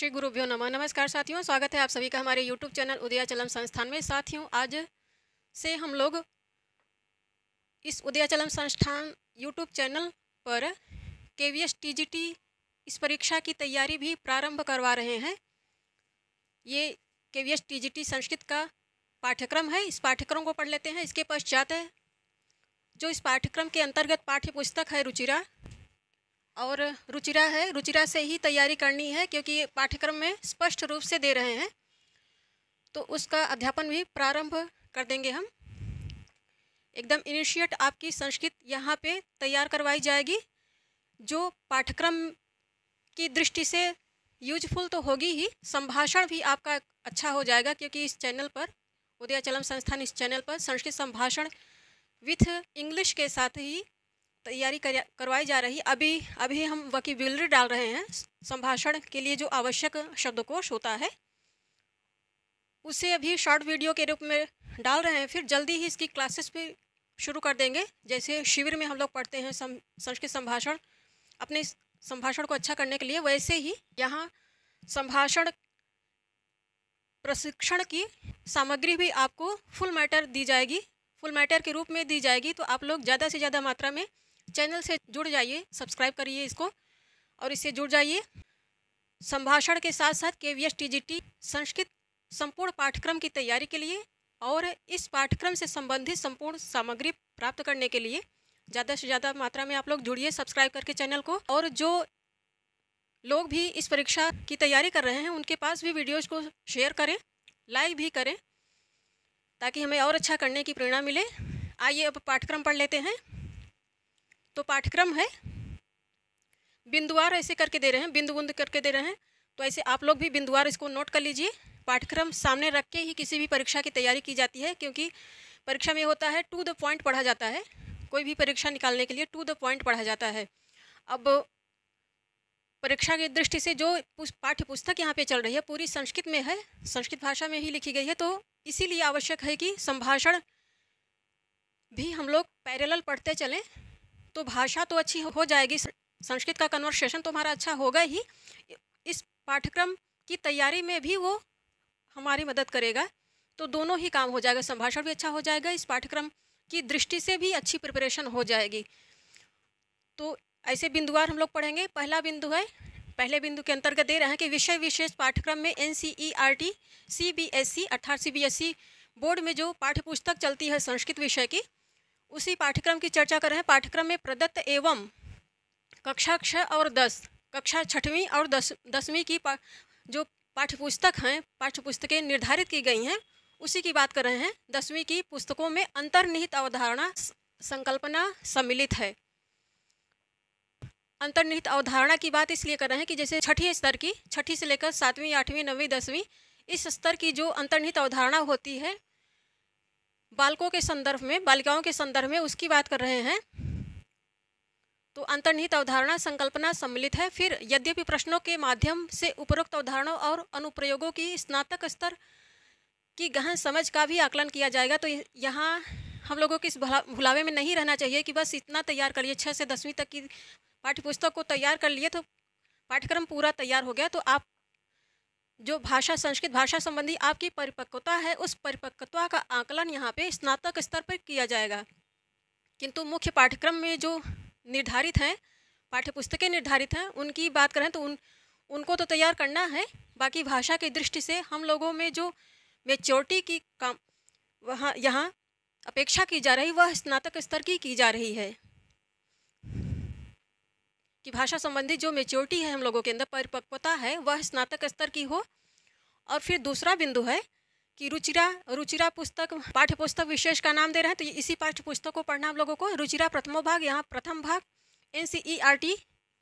श्री गुरुभ्यो नमः। नमस्कार साथियों, स्वागत है आप सभी का हमारे YouTube चैनल उदयाचलम संस्थान में। साथियों, आज से हम लोग इस उदयाचलम संस्थान YouTube चैनल पर KVS TGT इस परीक्षा की तैयारी भी प्रारंभ करवा रहे हैं। ये KVS TGT संस्कृत का पाठ्यक्रम है। इस पाठ्यक्रम को पढ़ लेते हैं। इसके पश्चात जो इस पाठ्यक्रम के अंतर्गत पाठ्य पुस्तक है रुचिरा, और रुचिरा से ही तैयारी करनी है, क्योंकि ये पाठ्यक्रम में स्पष्ट रूप से दे रहे हैं, तो उसका अध्यापन भी प्रारंभ कर देंगे हम। एकदम इनिशिएट आपकी संस्कृत यहाँ पे तैयार करवाई जाएगी, जो पाठ्यक्रम की दृष्टि से यूजफुल तो होगी ही, संभाषण भी आपका अच्छा हो जाएगा, क्योंकि इस चैनल पर उदयाचलम संस्थान इस चैनल पर संस्कृत संभाषण विथ इंग्लिश के साथ ही तैयारी करवाई जा रही। अभी हम वोकैब्युलरी डाल रहे हैं। संभाषण के लिए जो आवश्यक शब्दकोश होता है उसे अभी शॉर्ट वीडियो के रूप में डाल रहे हैं। फिर जल्दी ही इसकी क्लासेस भी शुरू कर देंगे। जैसे शिविर में हम लोग पढ़ते हैं संस्कृत संभाषण, अपने संभाषण को अच्छा करने के लिए, वैसे ही यहाँ संभाषण प्रशिक्षण की सामग्री भी आपको फुल मैटर दी जाएगी, फुल मैटर के रूप में दी जाएगी। तो आप लोग ज़्यादा से ज़्यादा मात्रा में चैनल से जुड़ जाइए, सब्सक्राइब करिए इसको और इससे जुड़ जाइए। संभाषण के साथ साथ KVS TGT संस्कृत संपूर्ण पाठ्यक्रम की तैयारी के लिए और इस पाठ्यक्रम से संबंधित संपूर्ण सामग्री प्राप्त करने के लिए ज़्यादा से ज़्यादा मात्रा में आप लोग जुड़िए सब्सक्राइब करके चैनल को। और जो लोग भी इस परीक्षा की तैयारी कर रहे हैं उनके पास भी वीडियोज़ को शेयर करें, लाइक भी करें, ताकि हमें और अच्छा करने की प्रेरणा मिले। आइए अब पाठ्यक्रम पढ़ लेते हैं। तो पाठ्यक्रम है, बिंदुवार ऐसे करके दे रहे हैं, बिंदु बुंद करके दे रहे हैं, तो ऐसे आप लोग भी बिंदुवार इसको नोट कर लीजिए। पाठ्यक्रम सामने रख के ही किसी भी परीक्षा की तैयारी की जाती है, क्योंकि परीक्षा में होता है टू द पॉइंट पढ़ा जाता है। कोई भी परीक्षा निकालने के लिए टू द पॉइंट पढ़ा जाता है। अब परीक्षा की दृष्टि से जो पाठ्य पुस्तक यहाँ पे चल रही है पूरी संस्कृत में है, संस्कृत भाषा में ही लिखी गई है, तो इसीलिए आवश्यक है कि संभाषण भी हम लोग पैरेलल पढ़ते चलें, तो भाषा तो अच्छी हो जाएगी, संस्कृत का कन्वर्सेशन तो हमारा अच्छा होगा ही। इस पाठ्यक्रम की तैयारी में भी वो हमारी मदद करेगा, तो दोनों ही काम हो जाएगा। संभाषण भी अच्छा हो जाएगा, इस पाठ्यक्रम की दृष्टि से भी अच्छी प्रिपरेशन हो जाएगी। तो ऐसे बिंदुवार हम लोग पढ़ेंगे। पहला बिंदु है, पहले बिंदु के अंतर्गत दे रहे हैं कि विषय विशेष पाठ्यक्रम में NCERT CBSE अर्थात CBSE बोर्ड में जो पाठ्य पुस्तक चलती है संस्कृत विषय की, उसी पाठ्यक्रम की चर्चा कर रहे हैं। पाठ्यक्रम में प्रदत्त एवं कक्षा 6 और 10, कक्षा 6वीं और 10वीं की जो पाठ्यपुस्तक हैं, पाठ्यपुस्तकें निर्धारित की गई हैं, उसी की बात कर रहे हैं। 10वीं की पुस्तकों में अंतर्निहित अवधारणा संकल्पना सम्मिलित है। अंतर्निहित अवधारणा की बात इसलिए कर रहे हैं कि जैसे छठी स्तर की, छठी से लेकर 7वीं 8वीं 9वीं 10वीं, इस स्तर की जो अंतर्निहित अवधारणा होती है बालकों के संदर्भ में, बालिकाओं के संदर्भ में, उसकी बात कर रहे हैं। तो अंतर्निहित अवधारणा संकल्पना सम्मिलित है। फिर यद्यपि प्रश्नों के माध्यम से उपरोक्त अवधारणाओं और अनुप्रयोगों की स्नातक स्तर की गहन समझ का भी आकलन किया जाएगा। तो यहाँ हम लोगों को इस भुलावे में नहीं रहना चाहिए कि बस इतना तैयार कर लिए, 6 से 10वीं तक की पाठ्यपुस्तक को तैयार कर लिए तो पाठ्यक्रम पूरा तैयार हो गया। तो आप जो भाषा, संस्कृत भाषा संबंधी आपकी परिपक्वता है, उस परिपक्वता का आकलन यहाँ पे स्नातक स्तर पर किया जाएगा। किंतु मुख्य पाठ्यक्रम में जो निर्धारित हैं, पाठ्यपुस्तकें निर्धारित हैं, उनकी बात करें तो उनको तो तैयार करना है। बाकी भाषा की दृष्टि से हम लोगों में जो मेच्योरिटी की काम वहाँ यहाँ अपेक्षा की जा रही, वह स्नातक स्तर की जा रही है, कि भाषा संबंधी जो मेच्योरिटी है, हम लोगों के अंदर परिपक्वता है, वह स्नातक स्तर की हो। और फिर दूसरा बिंदु है कि रुचिरा पुस्तक, पाठ्य पुस्तक विशेष का नाम दे रहे हैं, तो इसी पाठ्य पुस्तक को पढ़ना हम लोगों को। रुचिरा प्रथमो भाग, यहाँ प्रथम भाग NCERT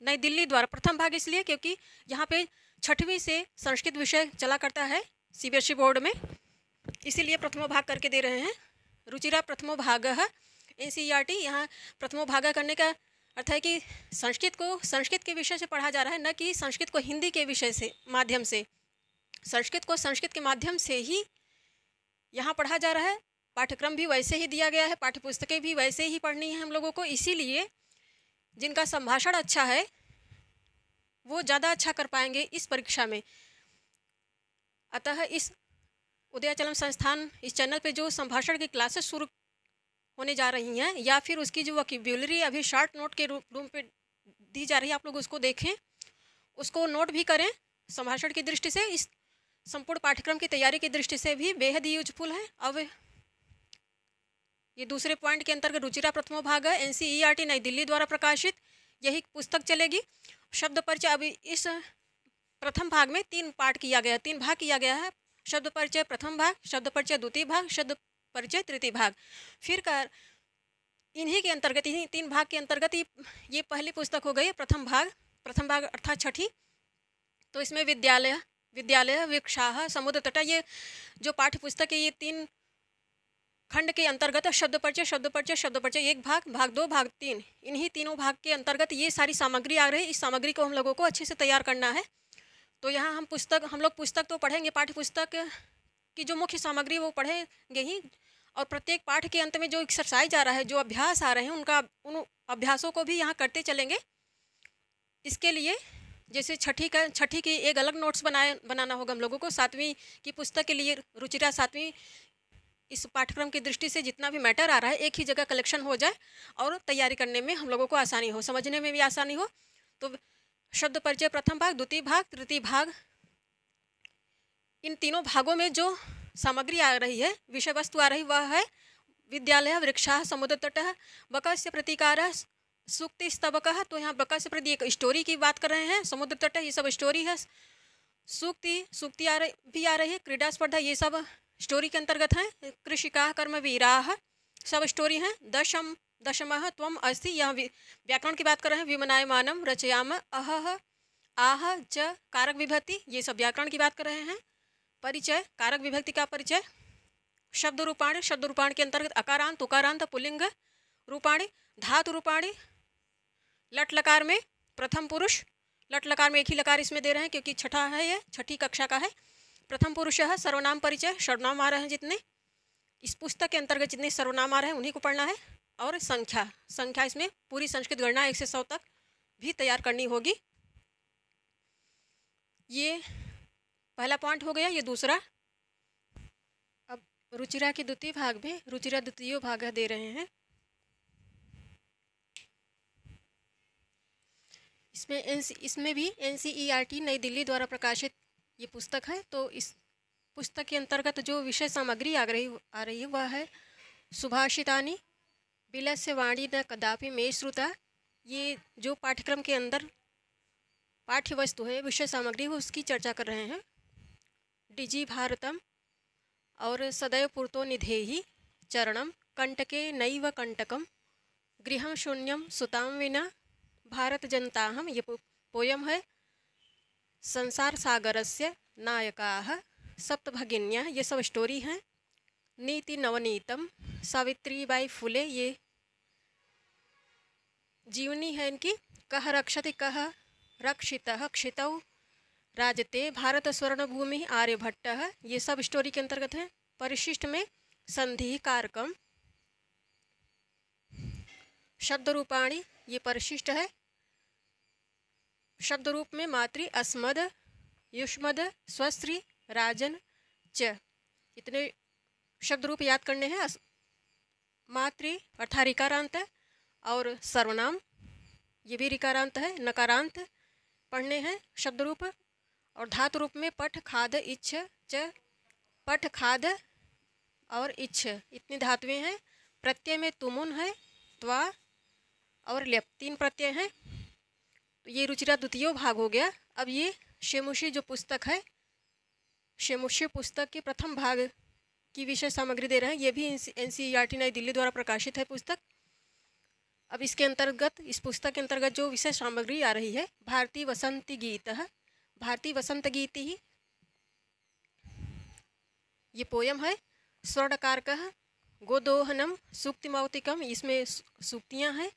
नई दिल्ली द्वारा, प्रथम भाग इसलिए क्योंकि यहाँ पे 6वीं से संस्कृत विषय चला करता है CBSE बोर्ड में, इसीलिए प्रथमो भाग करके दे रहे हैं। रुचिरा प्रथमो भाग NCERT, यहाँ प्रथमो भाग करने का अर्थ है कि संस्कृत को संस्कृत के विषय से पढ़ा जा रहा है, न कि संस्कृत को हिंदी के विषय से माध्यम से। संस्कृत को संस्कृत के माध्यम से ही यहाँ पढ़ा जा रहा है। पाठ्यक्रम भी वैसे ही दिया गया है, पाठ्यपुस्तकें भी वैसे ही पढ़नी है हम लोगों को। इसीलिए जिनका संभाषण अच्छा है वो ज़्यादा अच्छा कर पाएंगे इस परीक्षा में। अतः इस उदयाचलम संस्थान इस चैनल पे जो संभाषण की क्लासेस शुरू होने जा रही हैं या फिर उसकी जो वोकेब्युलरी अभी शॉर्ट नोट के रूप पे दी जा रही है, आप लोग उसको देखें, उसको नोट भी करें। संभाषण की दृष्टि से इस संपूर्ण पाठ्यक्रम की तैयारी की दृष्टि से भी बेहद ही यूजफुल है। अब ये दूसरे पॉइंट के अंतर्गत रुचिरा प्रथमो भाग है, NCERT नई दिल्ली द्वारा प्रकाशित यही पुस्तक चलेगी। शब्द परिचय अभी इस प्रथम भाग में 3 पार्ट किया गया, 3 भाग किया गया है। शब्द परिचय प्रथम भाग, शब्द परिचय द्वितीय भाग, शब्द परिचय तृतीय भाग। फिर कर इन्हीं के अंतर्गत, इन्हीं 3 भाग के अंतर्गत ये पहली पुस्तक हो गई प्रथम भाग अर्थात छठी। तो इसमें विद्यालय वृक्षाः समुद्र तट, ये जो पाठ्य पुस्तक है ये 3 खंड के अंतर्गत शब्द परिचय 1 भाग, भाग 2, भाग 3, इन्हीं तीनों भाग के अंतर्गत ये सारी सामग्री आ रही है। इस सामग्री को हम लोगों को अच्छे से तैयार करना है। तो यहाँ हम लोग पुस्तक तो पढ़ेंगे, पाठ्य पुस्तक की जो मुख्य सामग्री वो पढ़ेंगे ही, और प्रत्येक पाठ के अंत में जो एक्सरसाइज आ रहा है, जो अभ्यास आ रहे हैं, उन अभ्यासों को भी यहाँ करते चलेंगे। इसके लिए जैसे छठी की एक अलग नोट्स बनाना होगा हम लोगों को। 7वीं की पुस्तक के लिए रुचिरा 7वीं इस पाठ्यक्रम की दृष्टि से जितना भी मैटर आ रहा है एक ही जगह कलेक्शन हो जाए और तैयारी करने में हम लोगों को आसानी हो, समझने में भी आसानी हो। तो शब्द परिचय प्रथम भाग, द्वितीय भाग, तृतीय भाग, इन तीनों भागों में जो सामग्री आ रही है, विषय वस्तु आ रही, वह है विद्यालय वृक्षाः समुद्र तटः बकस्य प्रतीकारः सूक्ति स्तबकः। तो यहाँ बकस्य प्रति एक स्टोरी की बात कर रहे हैं, समुद्र तट ये सब स्टोरी है। सूक्ति आ रही है, क्रीड़ा स्पर्धा ये सब स्टोरी के अंतर्गत है। कृषिकाः कर्मवीराः सब स्टोरी हैं। दशमः त्वम् अस्ति, यह व्याकरण की बात कर रहे हैं। विमनायमानं रचयाम अहः आह च कारक विभक्ति, ये सब व्याकरण की बात कर रहे हैं। परिचय कारक विभक्ति का परिचय। शब्द रूपाणी के अंतर्गत अकारांत उकारांत पुल्लिंग रूपाणी, धातु रूपाणी, लट लकार में प्रथम पुरुष, लट लकार में एक ही लकार इसमें दे रहे हैं क्योंकि छठा है, ये छठी कक्षा का है। प्रथम पुरुष है। सर्वनाम परिचय, सर्वनाम आ रहे हैं जितने इस पुस्तक के अंतर्गत जितने सर्वनाम आ रहे हैं उन्हीं को पढ़ना है। और संख्या इसमें पूरी संस्कृत गणना 1 से 100 तक भी तैयार करनी होगी। ये पहला पॉइंट हो गया। ये दूसरा, अब रुचिरा के द्वितीय भाग में रुचिरा द्वितीय भाग दे रहे हैं। इसमें भी NCERT नई दिल्ली द्वारा प्रकाशित ये पुस्तक है। तो इस पुस्तक के अंतर्गत जो विषय सामग्री आ रही है वह है सुभाषितानि बिलस्य वाणी न कदापि मे श्रुता। ये जो पाठ्यक्रम के अंदर पाठ्य वस्तु है, विषय सामग्री है, उसकी चर्चा कर रहे हैं। डिजी भारतम और सदैव पुरतो निधेहि चरणम कंटके नैव कंटकम गृहं शून्यम सुताम विना भारत जनताहम, ये पोयम है। संसार सागरस्य नायकाः सप्तभगिन्यः, ये सब स्टोरी हैं। नीति नवनीतम सावित्रीबाई फुले, ये जीवनी है इनकी। कह रक्षति कह रक्षितः क्षितौ राजते भारत स्वर्ण भूमि आर्यभट्टः, ये सब स्टोरी के अंतर्गत है। परिशिष्ट में संधि कारकम। शब्द रूपाणी ये परिशिष्ट है। शब्द रूप में मातृ अस्मद युष्मद स्वस्त्री राजन च, इतने शब्द रूप याद करने हैं। मातृ अर्थात रिकारांत और सर्वनाम ये भी रिकारांत है। नकारांत पढ़ने हैं शब्द रूप। और धातु रूप में पठ खाद इच्छ च, पठ खाद और इच्छ इतनी धातुएं हैं। प्रत्यय में तुमुन है, त्वा और ल्यप 3 प्रत्यय हैं। तो ये रुचिरा द्वितीय भाग हो गया। अब ये शेमुषी जो पुस्तक है, शेमुषी पुस्तक के प्रथम भाग की विषय सामग्री दे रहे हैं। ये भी NCERT नई दिल्ली द्वारा प्रकाशित है पुस्तक। अब इसके अंतर्गत, इस पुस्तक के अंतर्गत जो विषय सामग्री आ रही है, भारतीय वसंत गीत, भारतीय वसंत गीत ही ये पोयम है। स्वर्णकारकः गोदोहनम सूक्तिमौतिकम, इसमें सूक्तियाँ हैं।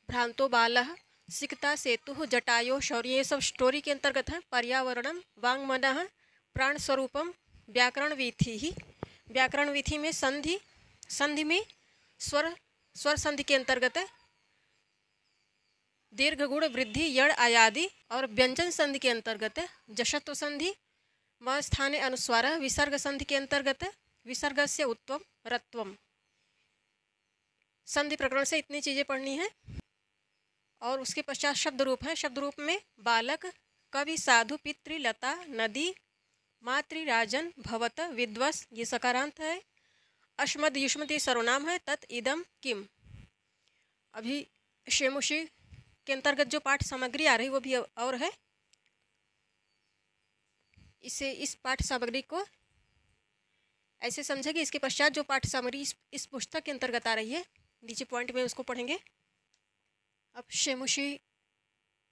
भ्रांतो बालः सिकता सेतु जटायो शौर्य, ये सब स्टोरी के अंतर्गत है। पर्यावरणम वांगमनः प्राण स्वरूपम व्याकरण विधि ही, व्याकरण विधि में संधि में स्वर संधि के अंतर्गत है। दीर्घ गुण वृद्धि यड़ आयादि और व्यंजन संधि के अंतर्गत है। जशत्व संधि व स्थाने अनुस्वार विसर्ग संधि के अंतर्गत विसर्ग से उत्वम रत्वम। संधि प्रकरण से इतनी चीज़ें पढ़नी है। और उसके पश्चात शब्द रूप है। शब्द रूप में बालक, कवि, साधु, पितृ, लता, नदी, मातृ, राजन, भवत, विद्वस, ये सकारांत है। अश्मद युष्मद ये सर्वनाम है। तत्, इदम, किम। अभी शेमुषी के अंतर्गत जो पाठ सामग्री आ रही वो भी और है। इस पाठ सामग्री को ऐसे समझे कि इसके पश्चात जो पाठ सामग्री इस पुस्तक के अंतर्गत आ रही है, नीचे पॉइंट में उसको पढ़ेंगे। अब शेमुषी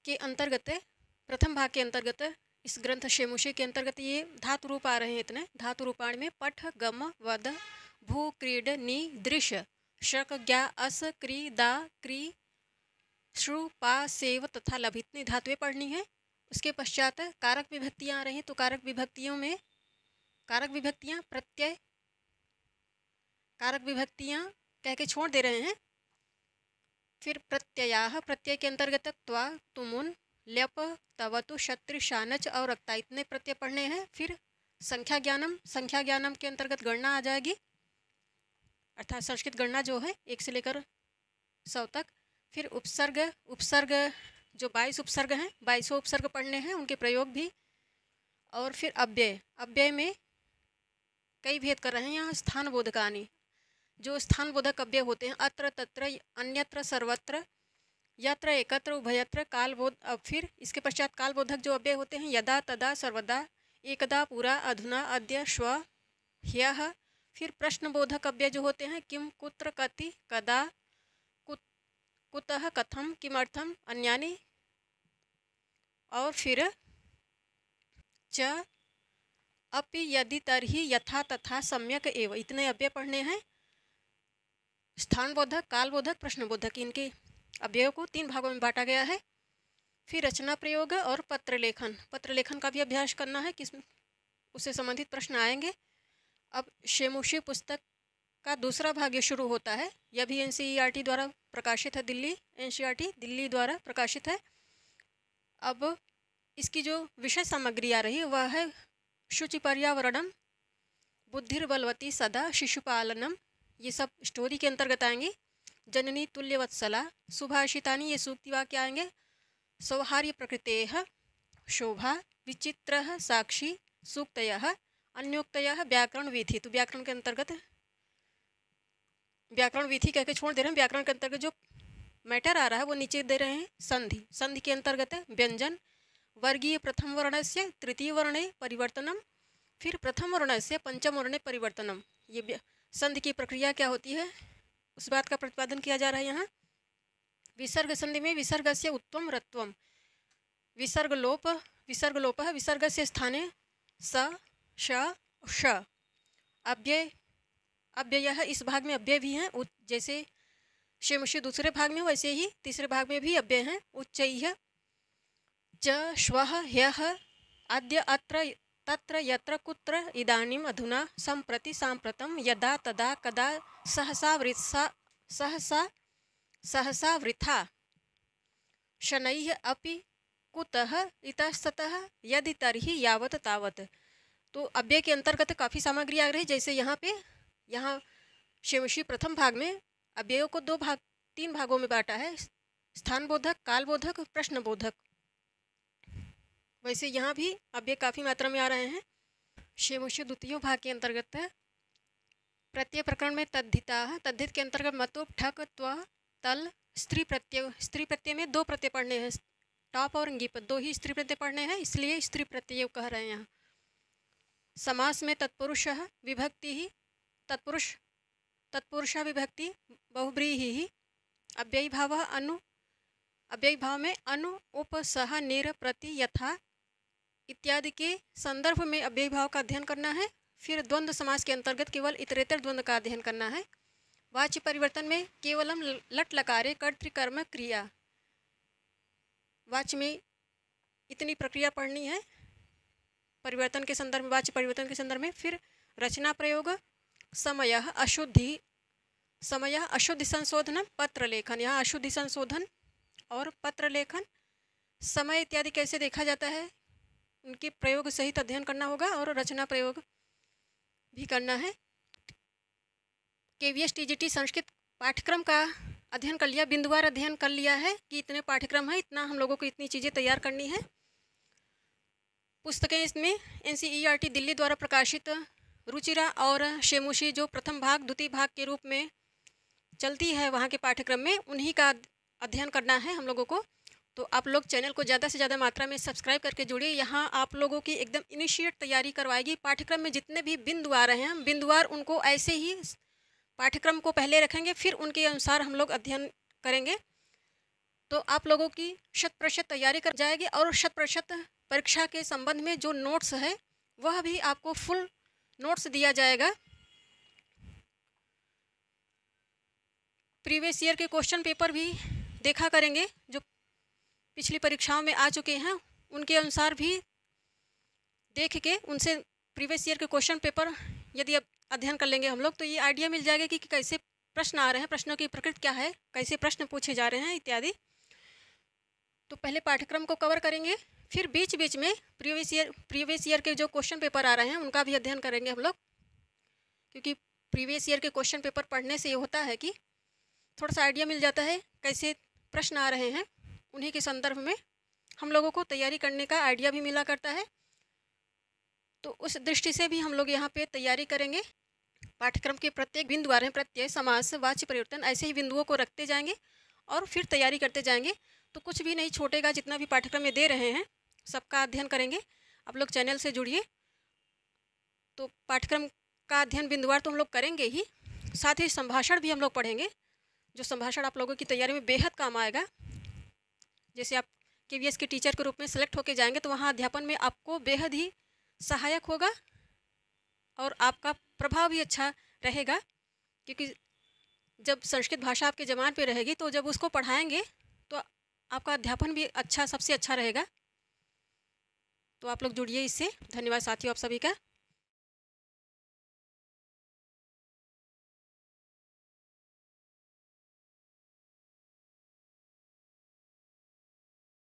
के अंतर्गत प्रथम भाग के अंतर्गत इस ग्रंथ शेमुषी के अंतर्गत ये धातु रूप आ रहे हैं। इतने धातु रूपाण में पठ, गम, वद, भू, क्रीड, नी, दृश्य, शक, ज्ञा, अस, क्री, दा, क्री, श्रु, पा, सेव तथा लभ, इतनी धातुएं पढ़नी है। उसके पश्चात कारक विभक्तियाँ आ रही हैं। तो कारक विभक्तियों में कारक विभक्तियाँ प्रत्यय, कारक विभक्तियाँ कह के छोड़ दे रहे हैं। फिर प्रत्ययाः, प्रत्यय के अंतर्गत त्वा, तुमुन, ल्यप, तवतु, शत्रु, शानच और रक्ता, इतने प्रत्यय पढ़ने हैं। फिर संख्या ज्ञानम, संख्या ज्ञानम के अंतर्गत गणना आ जाएगी, अर्थात संस्कृत गणना जो है 1 से लेकर 100 तक। फिर उपसर्ग, उपसर्ग जो 22 उपसर्ग हैं, 22 उपसर्ग पढ़ने हैं, उनके प्रयोग भी। और फिर अव्यय, अव्यय में कई भेद कर रहे हैं यहाँ। स्थान बोधकानि, जो स्थान बोधक अव्यय होते हैं, अत्र, तत्र, अन्यत्र, सर्वत्र, यत्र, एकत्र, उभयत्र, कालबोध। अब फिर इसके पश्चात कालबोधक जो अव्यय होते हैं, यदा, तदा, सर्वदा, एकदा, पुरा, अधुना, अद्य, श्व, ह्यः। फिर प्रश्नबोधक अव्यय जो होते हैं, किम, कुत्र, कति, कदा, कुतः, कथम, किमर्थम, अन्यानि। और फिर च, अपि, यदि, तर्हि, यथा, तथा, सम्यक एव, इतने अव्यय पढ़ने हैं। स्थानबोधक, कालबोधक, प्रश्नबोधक, इनके अव्ययों को 3 भागों में बांटा गया है। फिर रचना प्रयोग और पत्र लेखन, पत्र लेखन का भी अभ्यास करना है, किस उससे संबंधित प्रश्न आएंगे। अब शेमुषी पुस्तक का दूसरा भाग ये शुरू होता है। यह भी NCERT द्वारा प्रकाशित है, दिल्ली NCERT दिल्ली द्वारा प्रकाशित है। अब इसकी जो विषय सामग्री आ रही है वह है शुचि पर्यावरणम, बुद्धिर्बलवती सदा, शिशुपालनम, ये सब स्टोरी के अंतर्गत आएंगे। जननी तुल्यवत्सला, सुभाषितानि, ये सूक्ति वाक्य आएंगे। सौहार्य प्रकृतेः, शोभा, विचित्रः, साक्षी, सूक्तयः, अन्योक्तयः, व्याकरण विधि। तो व्याकरण के अंतर्गत व्याकरण विधि कह के छोड़ दे रहे हैं। व्याकरण के अंतर्गत जो मैटर आ रहा है वो नीचे दे रहे हैं। संधि, संधि के अंतर्गत व्यंजन, वर्गीय प्रथम वर्ण से तृतीय वर्णे परिवर्तनम, फिर प्रथम वर्ण से पंचम वर्णे परिवर्तनम। ये संधि की प्रक्रिया क्या होती है उस बात का प्रतिपादन किया जा रहा है यहाँ। विसर्ग संधि में विसर्ग से उत्तम रत्वम, विसर्ग लोप, विसर्ग लोप, विसर्ग से स्थाने स, श, श। अव्यय, अव्यय इस भाग में अव्यय भी हैं, जैसे शेमुषी दूसरे भाग में वैसे ही तीसरे भाग में भी अव्यय हैं। उच्चैः, च, श्वः, ह्यः, अद्य, अत्र, तत्र, यत्र, कुत्र, इदानीम, अधुना, सम्प्रति, साम्प्रतं, यदा, तदा, कदा, सहसा, सहसा, वृथा, शनैः, अपि, कुतः, इतस्ततः, यदि, तर्हि, यावत, तावत। तो अव्यय के अंतर्गत काफ़ी सामग्री आ रही है। जैसे यहाँ शेमुषी प्रथम भाग में अव्ययों को 3 भागों में बांटा है, स्थानबोधक, कालबोधक, प्रश्नबोधक। वैसे यहाँ भी अव्यय काफ़ी मात्रा में आ रहे हैं। शेमुषी द्वितीय भाग के अंतर्गत प्रत्यय प्रकरण में तद्धिता, तद्धित के अंतर्गत मतुप, ठक, त्व, तल, स्त्री प्रत्यय। स्त्री प्रत्यय में 2 प्रत्यय पढ़ने हैं, टॉप और गिप, 2 ही स्त्री प्रत्यय पढ़ने हैं, इसलिए स्त्री प्रत्यय कह रहे हैं यहाँ। समास में तत्पुरुष विभक्ति ही, तत्पुरुष विभक्ति बहुब्रीहि ही। अव्ययी भाव अनु, अव्ययी भाव में अनु, उप, सह, निर, प्रति, यथा इत्यादि के संदर्भ में अव्ययी भाव का अध्ययन करना है। फिर द्वंद्व समास के अंतर्गत केवल इतरेतर द्वंद्व का अध्ययन करना है। वाच्य परिवर्तन में केवलम लट लकारे कर्तृकर्म क्रिया, वाच्य में इतनी प्रक्रिया पढ़नी है परिवर्तन के संदर्भ में, वाच्य परिवर्तन के संदर्भ में। फिर रचना प्रयोग, समय अशुद्धि, समय अशुद्धि संशोधन, पत्र लेखन, यहाँ अशुद्धि संशोधन और पत्र लेखन। समय इत्यादि कैसे देखा जाता है उनके प्रयोग सहित अध्ययन करना होगा और रचना प्रयोग भी करना है। KVS TGT संस्कृत पाठ्यक्रम का अध्ययन कर लिया, बिंदुवार अध्ययन कर लिया है कि इतने पाठ्यक्रम है, इतना हम लोगों को इतनी चीज़ें तैयार करनी है। पुस्तकें इसमें NCERT दिल्ली द्वारा प्रकाशित रुचिरा और शेमुशी जो प्रथम भाग द्वितीय भाग के रूप में चलती है वहाँ के पाठ्यक्रम में, उन्हीं का अध्ययन करना है हम लोगों को। तो आप लोग चैनल को ज़्यादा से ज़्यादा मात्रा में सब्सक्राइब करके जुड़िए। यहाँ आप लोगों की एकदम इनिशिएट तैयारी करवाएगी। पाठ्यक्रम में जितने भी बिंदु आ रहे हैं, बिंदुवार उनको ऐसे ही पाठ्यक्रम को पहले रखेंगे, फिर उनके अनुसार हम लोग अध्ययन करेंगे। तो आप लोगों की 100% तैयारी कर जाएगी और 100% परीक्षा के संबंध में जो नोट्स है वह भी आपको फुल नोट्स दिया जाएगा। प्रीवियस ईयर के क्वेश्चन पेपर भी देखा करेंगे, जो पिछली परीक्षाओं में आ चुके हैं उनके अनुसार भी देख के उनसे प्रीवियस ईयर के क्वेश्चन पेपर यदि अब अध्ययन कर लेंगे हम लोग, तो ये आइडिया मिल जाएगा कि कैसे प्रश्न आ रहे हैं, प्रश्नों की प्रकृति क्या है, कैसे प्रश्न पूछे जा रहे हैं इत्यादि। तो पहले पाठ्यक्रम को कवर करेंगे, फिर बीच बीच में प्रीवियस ईयर के जो क्वेश्चन पेपर आ रहे हैं उनका भी अध्ययन करेंगे हम लोग। क्योंकि प्रीवियस ईयर के क्वेश्चन पेपर पढ़ने से ये होता है कि थोड़ा सा आइडिया मिल जाता है कैसे प्रश्न आ रहे हैं, उन्हीं के संदर्भ में हम लोगों को तैयारी करने का आइडिया भी मिला करता है। तो उस दृष्टि से भी हम लोग यहाँ पे तैयारी करेंगे। पाठ्यक्रम के प्रत्येक बिंदु आ रहे हैं, प्रत्यय, समास, वाच्य परिवर्तन, ऐसे ही बिंदुओं को रखते जाएंगे और फिर तैयारी करते जाएंगे। तो कुछ भी नहीं छूटेगा, जितना भी पाठ्यक्रम में दे रहे हैं सबका अध्ययन करेंगे। आप लोग चैनल से जुड़िए। तो पाठ्यक्रम का अध्ययन बिंदुवार तो हम लोग करेंगे ही, साथ ही संभाषण भी हम लोग पढ़ेंगे, जो संभाषण आप लोगों की तैयारी में बेहद काम आएगा। जैसे आप KVS के टीचर के रूप में सेलेक्ट होके जाएंगे तो वहाँ अध्यापन में आपको बेहद ही सहायक होगा और आपका प्रभाव भी अच्छा रहेगा। क्योंकि जब संस्कृत भाषा आपके ज़बान पे रहेगी तो जब उसको पढ़ाएंगे तो आपका अध्यापन भी अच्छा, सबसे अच्छा रहेगा। तो आप लोग जुड़िए इससे। धन्यवाद साथियों आप सभी का।